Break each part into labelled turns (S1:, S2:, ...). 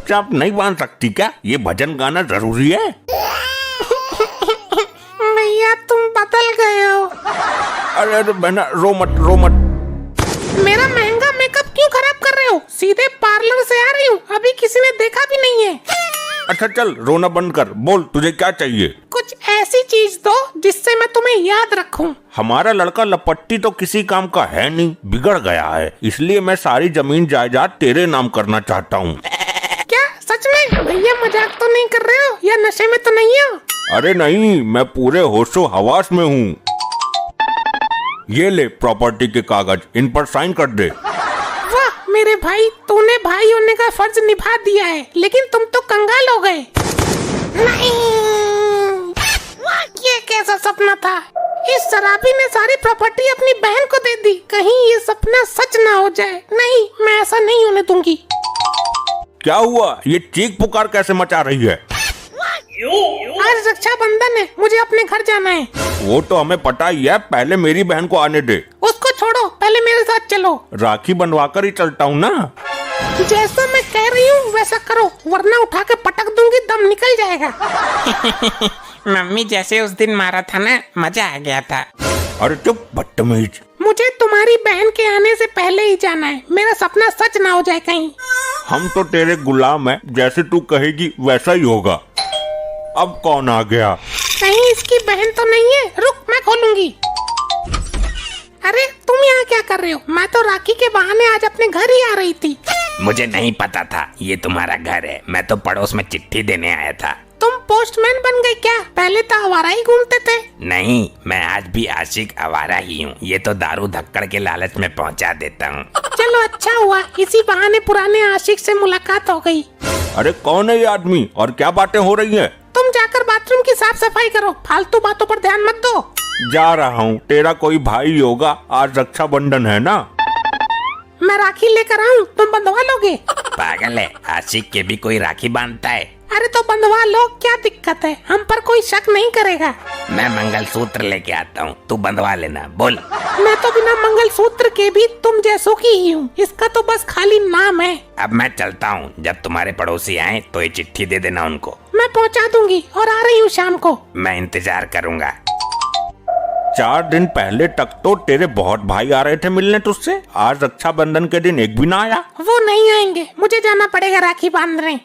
S1: चुपचाप नहीं बांध सकती क्या? ये भजन गाना जरूरी है?
S2: भैया तुम बदल गए हो।
S1: अरे बहना रो मत।
S2: मेरा महंगा मेकअप क्यों खराब कर रहे हो? सीधे पार्लर से आ रही हूँ, अभी किसी ने देखा भी नहीं है।
S1: अच्छा चल रोना बंद कर, बोल तुझे क्या चाहिए?
S2: कुछ ऐसी चीज दो जिससे मैं तुम्हें याद रखूं।
S1: हमारा लड़का लपट्टी तो किसी काम का है नहीं, बिगड़ गया है, इसलिए मैं सारी जमीन जायदाद तेरे नाम करना चाहता हूँ।
S2: क्या सच में? भैया मजाक तो नहीं कर रहे हो या नशे में तो नहीं हो?
S1: अरे नहीं, मैं पूरे होशो हवास में हूँ। ये ले प्रॉपर्टी के कागज, इन पर साइन कर दे।
S2: वाह मेरे भाई, तूने भाई होने का फर्ज निभा दिया है, लेकिन तुम तो कंगाल हो गए। नहीं, ये कैसा सपना था? इस शराबी ने सारी प्रॉपर्टी अपनी बहन को दे दी, कहीं ये सपना सच ना हो जाए। नहीं, मैं ऐसा नहीं होने दूंगी।
S1: क्या हुआ? ये चीख पुकार कैसे मचा रही है?
S2: आज रक्षाबंधन है, मुझे अपने घर जाना है।
S1: वो तो हमें पता ही है, पहले मेरी बहन को आने दे।
S2: उसको छोड़ो, पहले मेरे साथ चलो।
S1: राखी बनवा कर ही चलता हूँ ना।
S2: जैसा मैं कह रही हूँ वैसा करो, वरना उठा के पटक दूंगी, दम निकल जाएगा।
S3: मम्मी जैसे उस दिन मारा था ना, मजा आ गया था।
S1: अरे चुप बदतमीज।
S2: मुझे तुम्हारी बहन के आने से पहले ही जाना है, मेरा सपना सच ना हो जाए कहीं।
S1: हम तो तेरे गुलाम हैं, जैसे तू कहेगी वैसा ही होगा। अब कौन आ गया?
S2: कहीं इसकी बहन तो नहीं है? रुक, मैं खोलूंगी। अरे तुम यहाँ क्या कर रहे हो? मैं तो राखी के बहाने आज अपने घर ही आ रही थी।
S3: मुझे नहीं पता था ये तुम्हारा घर है, मैं तो पड़ोस में चिट्ठी देने आया था।
S2: तुम पोस्टमैन बन गए क्या? पहले तो आवारा ही घूमते थे।
S3: नहीं, मैं आज भी आशिक आवारा ही हूँ, ये तो दारू धक्कड़ के लालच में पहुँचा देता हूँ।
S2: चलो अच्छा हुआ, इसी बहाने पुराने आशिक से मुलाकात हो गई।
S1: अरे कौन है ये आदमी और क्या बातें हो रही हैं?
S2: तुम जाकर बाथरूम की साफ सफाई करो, फालतू बातों पर ध्यान मत दो।
S1: जा रहा हूँ, तेरा कोई भाई होगा, आज रक्षाबंधन है ना।
S2: मैं राखी लेकर आऊँ, तुम बंधवा लोगे?
S3: पागल है, आशिक के भी कोई राखी बांधता है।
S2: अरे तो बंधवा लो, क्या दिक्कत है? हम पर कोई शक नहीं करेगा।
S3: मैं मंगलसूत्र लेके आता हूँ, तू बंधवा लेना। बोल।
S2: मैं तो बिना मंगलसूत्र के भी तुम जैसों की ही हूँ, इसका तो बस खाली नाम है।
S3: अब मैं चलता हूँ, जब तुम्हारे पड़ोसी आए तो ये चिट्ठी दे देना उनको।
S2: मैं पहुँचा दूंगी और आ रही हूँ शाम को।
S3: मैं इंतजार करूँगा।
S1: 4 दिन पहले तक तो तेरे बहुत भाई आ रहे थे मिलने तुझसे, आज रक्षाबंधन के दिन एक भी ना आया।
S2: वो नहीं आएंगे, मुझे जाना पड़ेगा राखी बांधने।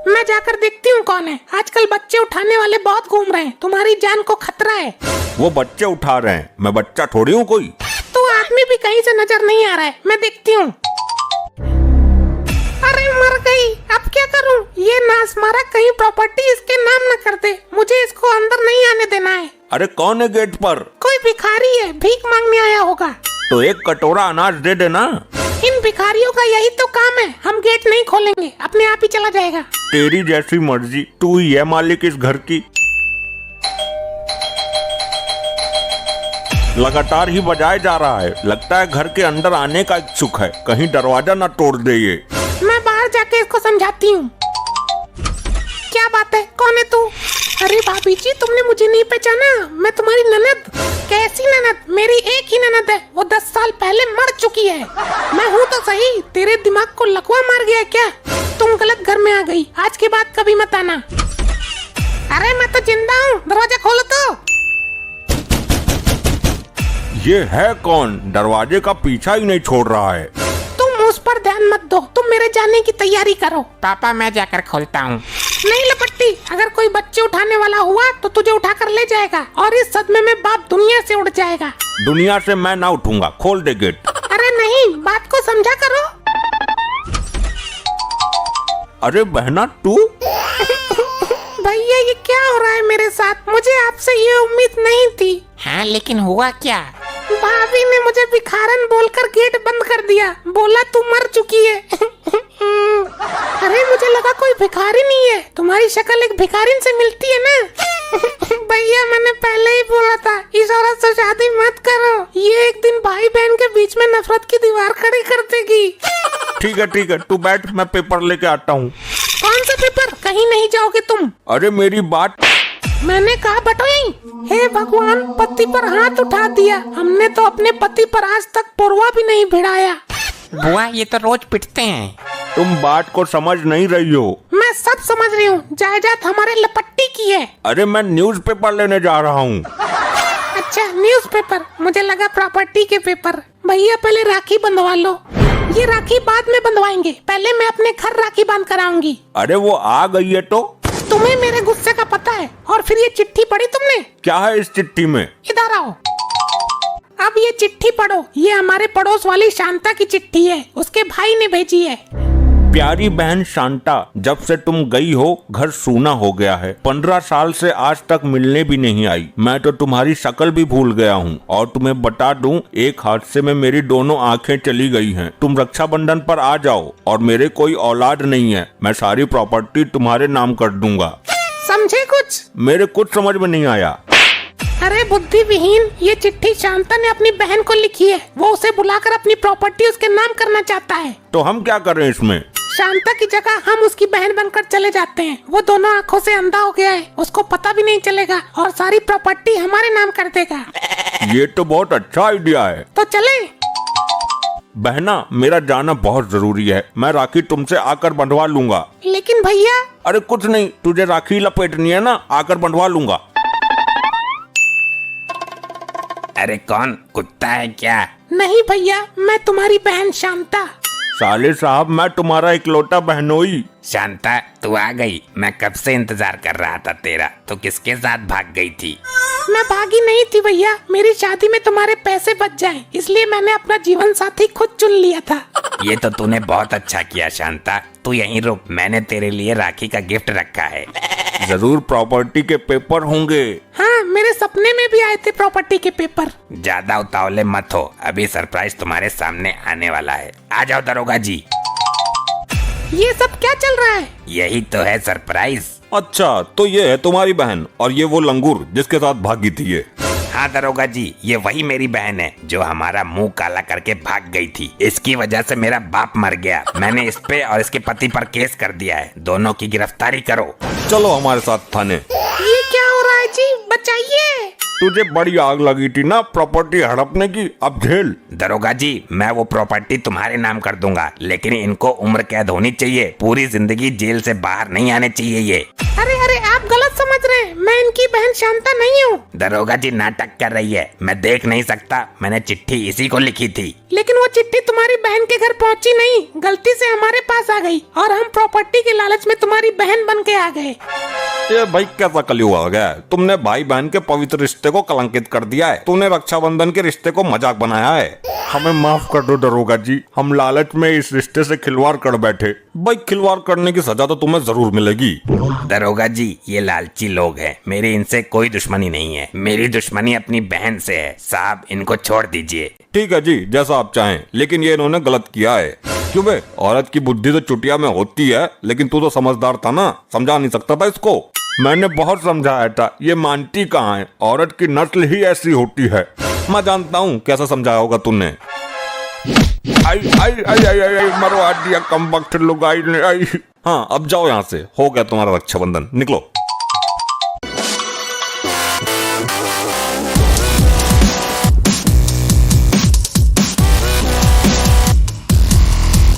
S2: मैं जाकर देखती हूँ कौन है। आजकल बच्चे उठाने वाले बहुत घूम रहे हैं, तुम्हारी जान को खतरा है।
S1: वो बच्चे उठा रहे हैं, मैं बच्चा थोड़ी हूँ कोई।
S2: तो आदमी भी कहीं से नजर नहीं आ रहा है, मैं देखती हूँ। अरे मर गई, अब क्या करूँ? ये नास मारा, कहीं प्रॉपर्टी इसके नाम न कर दे। मुझे इसको अंदर नहीं आने देना है।
S1: अरे कौन है गेट पर?
S2: कोई भिखारी है, भीख मांगने आया होगा।
S1: तो एक कटोरा अनाज दे देना।
S2: इन भिखारियों का यही तो काम है, हम गेट नहीं खोलेंगे, अपने आप ही चला जाएगा।
S1: तेरी जैसी मर्जी, तू ही है मालिक इस घर की। लगातार ही बजाए जा रहा है, लगता है घर के अंदर आने का इच्छुक है, कहीं दरवाजा ना तोड़ दे ये।
S2: मैं बाहर जाके इसको समझाती हूँ। क्या बात है, कौन है तू? अरे भाभी जी, तुमने मुझे नहीं पहचाना? मैं तुम्हारी ननद। कैसी ननद? मेरी एक ही ननद है, वो 10 साल पहले मर चुकी है। मैं हूँ तो सही, तेरे दिमाग को लकवा मार गया क्या? तुम गलत घर में आ गई, आज के बाद कभी मत आना। अरे मैं तो जिंदा हूँ, दरवाजा खोलो तो।
S1: ये है कौन? दरवाजे का पीछा ही नहीं छोड़ रहा है।
S2: तुम उस पर ध्यान मत दो, तुम मेरे जाने की तैयारी करो।
S3: पापा मैं जाकर खोलता हूँ।
S2: नहीं लपट्टी, अगर कोई बच्चे उठाने वाला हुआ तो तुझे उठा कर ले जाएगा और इस सदमे में बाप दुनिया से उड़ जाएगा।
S1: दुनिया से मैं ना उठूंगा, खोल दे गेट।
S2: अरे नहीं, बात को समझा करो।
S1: अरे बहना तू?
S2: भैया ये क्या हो रहा है मेरे साथ? मुझे आपसे ये उम्मीद नहीं थी।
S3: हाँ लेकिन हुआ क्या?
S2: भाभी ने मुझे भिखारन बोलकर गेट बंद कर दिया, बोला तू मर चुकी है। अरे मुझे लगा कोई भिखारी नहीं है, तुम्हारी शक्ल एक भिखारिन से मिलती है ना। भैया मैंने पहले ही बोला था, इस औरत से शादी मत करो, ये एक दिन भाई बहन के बीच में नफरत की दीवार खड़ी कर देगी।
S1: ठीक है, तू बैठ, मैं पेपर लेके आता हूँ।
S2: कौन सा पेपर? कहीं नहीं जाओगे तुम।
S1: अरे मेरी बात।
S2: मैंने कहा बटोई। हे भगवान, पति पर हाथ उठा दिया। हमने तो अपने पति पर आज तक पुरवा भी नहीं भिड़ाया।
S3: बुआ ये तो रोज पिटते हैं।
S1: तुम बात को समझ नहीं रही हो।
S2: मैं सब समझ रही हूँ, जायदाद हमारे लपट्टी की है।
S1: अरे मैं न्यूज़पेपर लेने जा रहा हूँ।
S2: अच्छा न्यूज़पेपर, मुझे लगा प्रॉपर्टी के पेपर। भैया पहले राखी बंधवा लो। ये राखी बाद में बंधवाएंगे, पहले मैं अपने घर राखी बांध कर आऊंगी।
S1: अरे वो आ गई है तो।
S2: तुम्हें मेरे गुस्से का पता है। और फिर ये चिट्ठी पढ़ी तुमने?
S1: क्या है इस चिट्ठी में?
S2: इधर आओ। अब ये चिट्ठी पढ़ो। ये हमारे पड़ोस वाली शांता की चिट्ठी है, उसके भाई ने भेजी है।
S1: प्यारी बहन शांता, जब से तुम गई हो घर सूना हो गया है। 15 साल से आज तक मिलने भी नहीं आई। मैं तो तुम्हारी शक्ल भी भूल गया हूँ। और तुम्हें बता दूं, एक हादसे में मेरी दोनों आंखें चली गई हैं। तुम रक्षाबंधन पर आ जाओ। और मेरे कोई औलाद नहीं है, मैं सारी प्रॉपर्टी तुम्हारे नाम कर दूंगा।
S2: समझे कुछ?
S1: मेरे कुछ समझ में नहीं आया।
S2: अरे बुद्धि विहीन, ये चिट्ठी शांता ने अपनी बहन को लिखी है। वो उसे बुलाकर अपनी प्रॉपर्टी उसके नाम करना चाहता है।
S1: तो हम क्या करें इसमें?
S2: शांता की जगह हम उसकी बहन बनकर चले जाते हैं। वो दोनों आंखों से अंधा हो गया है, उसको पता भी नहीं चलेगा और सारी प्रॉपर्टी हमारे नाम कर देगा।
S1: ये तो बहुत अच्छा आइडिया है।
S2: तो चले?
S1: बहना, मेरा जाना बहुत जरूरी है। मैं राखी तुमसे आकर बंधवा लूंगा।
S2: लेकिन भैया।
S1: अरे कुछ नहीं, तुझे राखी लपेटनी है ना, आकर बंधवा लूंगा।
S3: अरे कौन कुत्ता है क्या?
S2: नहीं भैया, मैं तुम्हारी बहन शांता।
S1: साले साहब, मैं तुम्हारा इकलौता बहनोई।
S3: शांता तू आ गई। मैं कब से इंतजार कर रहा था तेरा। तो किसके साथ भाग गई थी?
S2: मैं भागी नहीं थी भैया, मेरी शादी में तुम्हारे पैसे बच जाए इसलिए मैंने अपना जीवन साथी खुद चुन लिया था।
S3: ये तो तूने बहुत अच्छा किया शांता। तू यहीं रुक, मैंने तेरे लिए राखी का गिफ्ट रखा है।
S1: जरूर प्रॉपर्टी के पेपर होंगे।
S2: हाँ, मेरे सपने में भी आए थे प्रॉपर्टी के पेपर।
S3: ज्यादा उतावले मत हो, अभी सरप्राइज तुम्हारे सामने आने वाला है। आ जाओ दरोगा जी।
S2: ये सब क्या चल रहा है?
S3: यही तो है सरप्राइज।
S1: अच्छा, तो ये है तुम्हारी बहन और ये वो लंगूर जिसके साथ भागी थी ये।
S3: हाँ दरोगा जी, ये वही मेरी बहन है जो हमारा मुंह काला करके भाग गई थी। इसकी वजह से मेरा बाप मर गया। मैंने इस पे और इसके पति पर केस कर दिया है। दोनों की गिरफ्तारी करो।
S1: चलो हमारे साथ थाने।
S2: ये क्या हो रहा है जी? बचाइए।
S1: तुझे बड़ी आग लगी थी ना प्रॉपर्टी हड़पने की, अब झेल।
S3: दरोगा जी, मैं वो प्रॉपर्टी तुम्हारे नाम कर दूंगा, लेकिन इनको उम्र कैद होनी चाहिए। पूरी जिंदगी जेल से बाहर नहीं आने चाहिए ये।
S2: अरे अरे, आप गलत समझ रहे हैं। मैं इनकी बहन शांता नहीं हूँ।
S3: दरोगा जी नाटक कर रही है, मैं देख नहीं सकता। मैंने चिट्ठी इसी को लिखी थी।
S2: लेकिन वो चिट्ठी तुम्हारी बहन के घर पहुँची नहीं, गलती से हमारे पास आ गई और हम प्रॉपर्टी के लालच में तुम्हारी बहन बन के आ गए।
S1: ये भाई कैसा कलयुग आ गया है? तुमने भाई बहन के पवित्र रिश्ते को कलंकित कर दिया है। तूने रक्षाबंधन के रिश्ते को मजाक बनाया है। हमें माफ कर दो दरोगा जी, हम लालच में इस रिश्ते से खिलवाड़ कर बैठे। भाई खिलवाड़ करने की सजा तो तुम्हें जरूर मिलेगी।
S3: दरोगा जी, ये लालची लोग हैं। मेरी इनसे कोई दुश्मनी नहीं है। मेरी दुश्मनी अपनी बहन से है। साहब इनको छोड़ दीजिए।
S1: ठीक है जी, जैसा आप चाहें, लेकिन ये इन्होंने गलत किया है। क्यों बे? औरत की बुद्धि तो चुटिया में होती है, लेकिन तू तो समझदार था ना, समझा नहीं सकता था इसको? मैंने बहुत समझाया था, ये मानती कहाँ है। औरत की नस्ल ही ऐसी होती है। मैं जानता हूँ कैसा समझाया होगा तूने। आई आई आई आई आई मरवा दिया कम वक्त लुगाई ने। आई हाँ, अब जाओ यहाँ से, हो गया तुम्हारा रक्षाबंधन, निकलो।